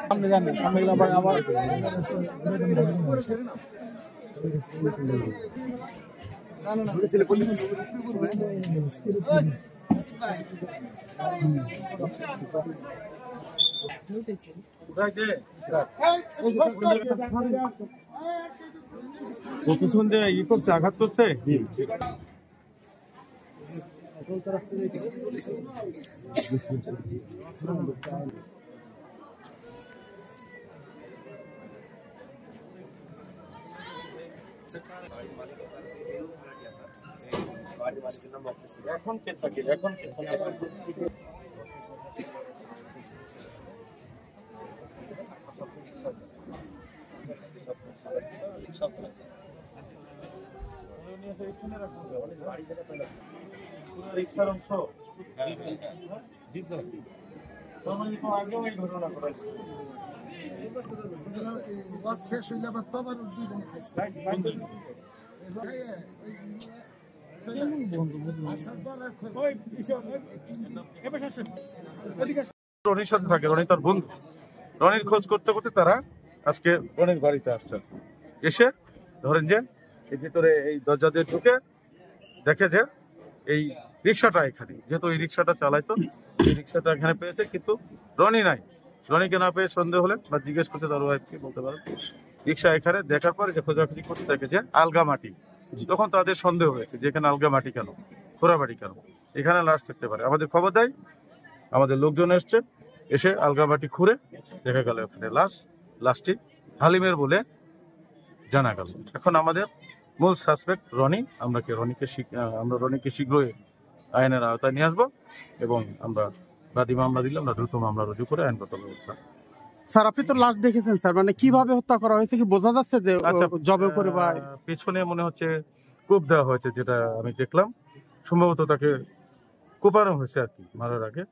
সামনে যান, সামনে গেলে আবার আবার সন্ধে ই করছে, আঘাত করছে। এখন কে থাকে, এখন রিক্সার অংশ জি স্যার আগেও এই ঘটনা ঘটাইছে। শেষ হইলে আবার তো আবার দুইজনে খাইছে। রনির সাথে থাকে, রনি তার বন্ধু। রনির খোঁজ করতে করতে তারা আজকে রনির বাড়িতে আসছে। এসে ধরেন যে এই ভিতরে এই দরজা দিয়ে ঢুকে দেখে যে এই রিক্সাটা এখানে, যেহেতু এই রিক্সাটা চালাইতো, এই রিক্সাটা এখানে পেয়েছে, কিন্তু রনি নাই। রনিকে না পেয়ে সন্দেহ হলে বা জিজ্ঞেস করছে তার ওয়াইফকে, বলতে পারেন রিক্সা এখানে দেখার পরে যে খোঁজাখুঁজি করতে দেখে যে আলগা মাটি। তখন তাদের সন্দেহ হয়েছে যে এখানে আলগা মাটি কেন, খোঁড়াবাড়ি কেন, এখানে লাশ থাকতে পারে। আমাদের খবর দেয়, আমাদের লোকজন এসছে, এসে আলগা মাটি খুঁড়ে দেখা গেল ওখানে লাশ। লাশটি হালিমের বলে জানা গেল। এখন আমাদের মূল সাসপেক্ট রনি। আমরা রনিকে শীঘ্রই আইনের আওতায় নিয়ে আসবো এবং আমরা বাদী মামলা দিলে আমরা দ্রুত মামলা রুজু করে আইনগত ব্যবস্থা। স্যার, আপনি তো লাশ দেখেছেন স্যার, মানে কিভাবে হত্যা করা হয়েছে কি বোঝা যাচ্ছে যে জবে করে বা পিছনে মনে হচ্ছে কূপ দেওয়া হয়েছে, যেটা আমি দেখলাম। সম্ভবত তাকে কোপানো হয়েছে আর কি মারার আগে।